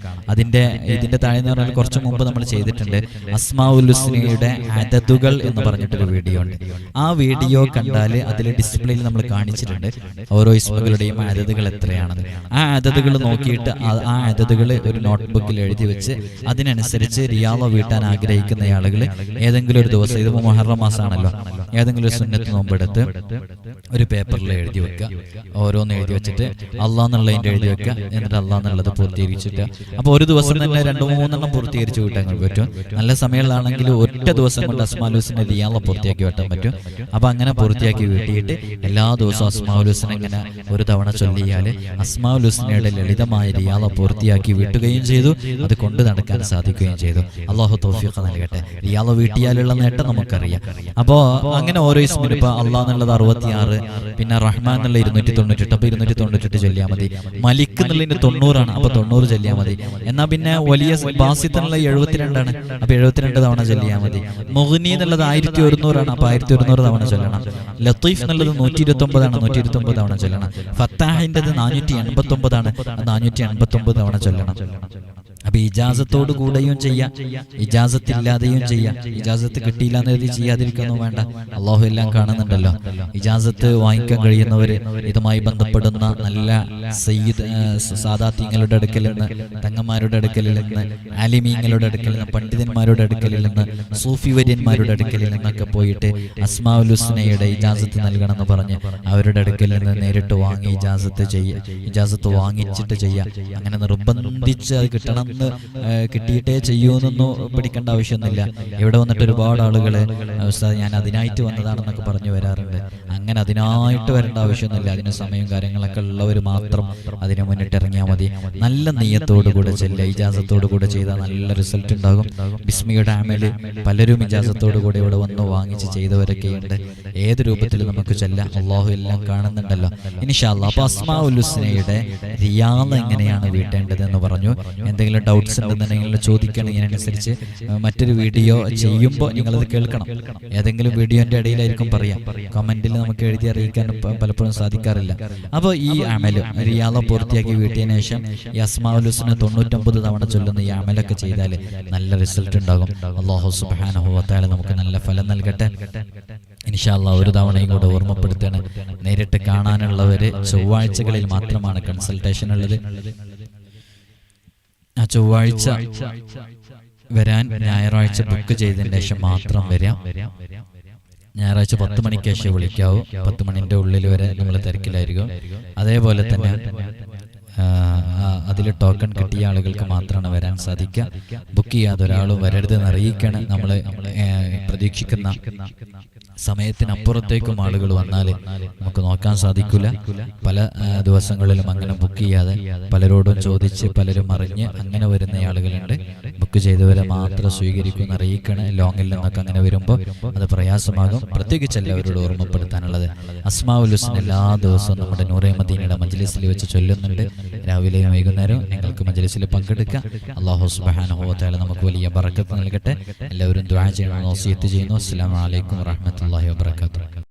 ഇതിന്റെ താഴെ എന്ന് പറഞ്ഞാൽ കുറച്ചു മുമ്പ് നമ്മൾ ചെയ്തിട്ടുണ്ട്. അസ്മാഉൽ ഹുസ്നയുടെ അതതുകൾ എന്ന് പറഞ്ഞിട്ടൊരു വീഡിയോ ഉണ്ട്. ആ വീഡിയോ കണ്ടാൽ അതിൽ ഡിസ്പ്ലേയിൽ നമ്മൾ കാണിച്ചിട്ടുണ്ട് ഓരോ ഇസ്മുകളുടെയും അതതുകൾ എത്രയാണെന്ന്. ആ അതതുകൾ നോക്കിയിട്ട് ആ അതതുകൾ ഒരു നോട്ട്ബുക്കിൽ എഴുതി വെച്ച് അതിനനുസരിച്ച് റിയാദ വീട്ടാൻ ആഗ്രഹിക്കുന്ന ആളുകൾ ഏതെങ്കിലും ഒരു ദിവസം, ഇത് മുഹറം മാസമാണല്ലോ, ഏതെങ്കിലും ഒരു സുന്നത്ത് നോമ്പെടുത്ത് ഒരു പേപ്പറിൽ എഴുതി വെക്കുക. ഓരോന്ന് എഴുതി വെച്ചിട്ട് അള്ളാഹ് എന്നുള്ളതിന്റെ എഴുതി വെക്കുക. എന്നിട്ട് അള്ളാഹ് എന്നുള്ളത് പൂർത്തീകരിച്ചിട്ട് അപ്പൊ ഒരു ദിവസം തന്നെ 2-3 പൂർത്തീകരിച്ച് വീട്ടാൻ പറ്റും. നല്ല സമയങ്ങളാണെങ്കിൽ ഒറ്റ ദിവസം കൊണ്ട് അസ്മാഉൽ ഹുസ്ന റിയാദ പൂർത്തിയാക്കി വെട്ടാൻ പറ്റും. അപ്പൊ അങ്ങനെ പൂർത്തിയാക്കി വീട്ടിയിട്ട് എല്ലാ ദിവസവും അസ്മാഉൽ ഹുസ്ന ഇങ്ങനെ ഒരു തവണ ചൊല്ലിയാൽ അസ്മാഉൽ ഹുസ്നയുടെ ലളിതമായ റിയാദ പൂർത്തിയാക്കി വീട്ടുകയും ചെയ്തു. അത് കൊണ്ട് നടക്കാൻ സാധിക്കുകയും ചെയ്തു. അള്ളാഹു തൗഫീഖ് നൽകട്ടെ. റിയാദ വീട്ടിയാലുള്ള നേട്ടം നമുക്കറിയാം. അപ്പോ അങ്ങനെ ഓരോ ഇസ്മിന് ഇപ്പൊ അള്ളാഹ് എന്നുള്ളത് 66, പിന്നെ റഹ്മാൻ എന്നുള്ള 298. അപ്പൊ 298 ചൊല്ലിയാൽ മതി. മലിക് എന്നുള്ളതിന് 90 അപ്പൊ 90 ചൊല്ലിയാൽ മതി. എന്നാ പിന്നെ വലിയ ബാസിത്ത് എന്നുള്ള 72 അപ്പൊ 72 തവണ ചൊല്ലിയാൽ മതി. മുഗ്നി എന്നുള്ളത് 1100 അപ്പൊ 1100 തവണ ചൊല്ലണം. ലത്തീഫ് എന്നുള്ളത് 129 129 തവണ ചൊല്ലണം. ഫത്താഹിൻ്റെത് 489 489 തവണ ചൊല്ലണം. അപ്പൊ ഇജാസത്തോടു കൂടെയും ചെയ്യാം, ഇജാസത്തില്ലാതെയും ചെയ്യാം. ഇജാസത്ത് കിട്ടിയില്ല എന്ന് കരുതി ചെയ്യാതിരിക്കൊന്നും വേണ്ട. അള്ളാഹു എല്ലാം കാണുന്നുണ്ടല്ലോ. ഇജാസത്ത് വാങ്ങിക്കാൻ കഴിയുന്നവര് ഇതുമായി ബന്ധപ്പെടുന്ന നല്ല സാദാത്യങ്ങളുടെ അടുക്കലിൽ നിന്ന്, തങ്ങന്മാരുടെ അടുക്കലിൽ നിന്ന്, ആലിമീങ്ങളുടെ അടുക്കലിൽ നിന്ന്, പണ്ഡിതന്മാരുടെ അടുക്കലിൽ നിന്ന്, സൂഫി വര്യന്മാരുടെ അടുക്കലിൽ നിന്നൊക്കെ പോയിട്ട് അസ്മാഉൽ ഹുസ്നയുടെ ഇജാസത്ത് നൽകണമെന്ന് പറഞ്ഞ് അവരുടെ അടുക്കലിൽ നിന്ന് നേരിട്ട് വാങ്ങി ഇജാസത്ത് വാങ്ങിച്ചിട്ട് ചെയ്യാം. അങ്ങനെ നിർബന്ധിച്ച് അത് കിട്ടണം കിട്ടിയിട്ടേ ചെയ്യൂന്നൊന്നും പിടിക്കേണ്ട ആവശ്യമൊന്നുമില്ല. ഇവിടെ വന്നിട്ട് ഒരുപാട് ആളുകൾ ഞാൻ അതിനായിട്ട് വന്നതാണെന്നൊക്കെ പറഞ്ഞു വരാറുണ്ട്. അങ്ങനെ അതിനായിട്ട് വരേണ്ട ആവശ്യമൊന്നുമില്ല. അതിന് സമയവും കാര്യങ്ങളൊക്കെ ഉള്ളവർ മാത്രം അതിന് മുന്നിട്ട് ഇറങ്ങിയാൽ മതി. നല്ല നെയ്യത്തോടു കൂടെ ചെല്ലുക, ഇജാസത്തോടു കൂടെ ചെയ്താൽ നല്ല റിസൾട്ട് ഉണ്ടാകും. ബിസ്മിയുടെ ആമല് പലരും ഇജാസത്തോടു കൂടെ ഇവിടെ വന്ന് വാങ്ങിച്ച് ചെയ്തവരൊക്കെയുണ്ട്. ഏത് രൂപത്തിൽ നമുക്ക് ചെല്ലാം. അള്ളാഹു എല്ലാം കാണുന്നുണ്ടല്ലോ ഇൻഷാ അല്ലാഹ്. അപ്പൊ അസ്മാഉൽ ഹുസ്നയുടെ റിയാദ എങ്ങനെയാണ് വീട്ടേണ്ടത് എന്ന് പറഞ്ഞു. എന്തെങ്കിലും ഡൗട്ട്സ് ഉണ്ടെന്നുണ്ടെങ്കിൽ ചോദിക്കുകയാണെങ്കിൽ അതിനനുസരിച്ച് മറ്റൊരു വീഡിയോ ചെയ്യുമ്പോൾ നിങ്ങളത് കേൾക്കണം. ഏതെങ്കിലും വീഡിയോന്റെ ഇടയിലായിരിക്കും പറയാം, കമന്റിൽ നമുക്ക് എഴുതി അറിയിക്കാൻ പലപ്പോഴും സാധിക്കാറില്ല. അപ്പോൾ ഈ അമല് റിയാദ പൂർത്തിയാക്കി വീട്ടിയതിനു ശേഷം ഈ അസ്മാഉൽ ഹുസ്ന 99 തവണ ചൊല്ലുന്ന ഈ അമലൊക്കെ ചെയ്താൽ നല്ല റിസൾട്ട് ഉണ്ടാകും. അല്ലാഹു സുബ്ഹാനഹു വ തആല നമുക്ക് നല്ല ഫലം നൽകട്ടെ. ഇൻഷാ അല്ലാഹ് ഒരു തവണയും കൂടെ ഓർമ്മപ്പെടുത്തണം, നേരിട്ട് കാണാനുള്ളവര് ചൊവ്വാഴ്ചകളിൽ മാത്രമാണ് കൺസൾട്ടേഷൻ ഉള്ളത്. ആ ചൊവ്വാഴ്ച വരാൻ ഞായറാഴ്ച ബുക്ക് ചെയ്തതിന് ശേഷം മാത്രം വരാം. ഞായറാഴ്ച 10 മണിക്ക് ശേഷം വിളിക്കാവൂ. 10 മണിൻ്റെ ഉള്ളിൽ വരെ നമ്മൾ തിരക്കിലായിരിക്കും. അതേപോലെ തന്നെ അതിൽ ടോക്കൺ കിട്ടിയ ആളുകൾക്ക് മാത്രമാണ് വരാൻ സാധിക്കുക. ബുക്ക് ചെയ്യാതെ ഒരാളും വരരുതെന്ന് അറിയിക്കണം. നമ്മൾ പ്രതീക്ഷിക്കുന്ന സമയത്തിനപ്പുറത്തേക്കും ആളുകൾ വന്നാൽ നമുക്ക് നോക്കാൻ സാധിക്കില്ല. പല ദിവസങ്ങളിലും അങ്ങനെ ബുക്ക് ചെയ്യാതെ പലരോടും ചോദിച്ച് പലരും അറിഞ്ഞ് അങ്ങനെ വരുന്ന ആളുകളുണ്ട്. ബുക്ക് ചെയ്തവരെ മാത്രം സ്വീകരിക്കുമെന്ന് അറിയിക്കണം. ലോങ്ങിൽ നിന്നൊക്കെ അങ്ങനെ വരുമ്പോൾ അത് പ്രയാസമാകും. പ്രത്യേകിച്ച് എല്ലാവരോട് ഓർമ്മപ്പെടുത്താനുള്ളത്, അസ്മാഉൽ ഹുസ്ന എല്ലാ ദിവസവും നമ്മുടെ നൂറെ മദീനയുടെ മജ്ലിസിൽ വെച്ച് ചൊല്ലുന്നുണ്ട്. രാവിലെയും വൈകുന്നേരവും നിങ്ങൾക്ക് മജ്ലിസിൽ പങ്കെടുക്കാം. അല്ലാഹു സുബ്ഹാനഹു വ തആല നമുക്ക് വലിയ ബറക്കത്ത് നൽകട്ടെ. എല്ലാവരും ദുആ ചെയ്യണമെന്ന് വസിയത്ത് ചെയ്യുന്നു. അസ്സലാമു അലൈക്കും വറഹ്മത്തുള്ളാഹി വബറകാതുഹു.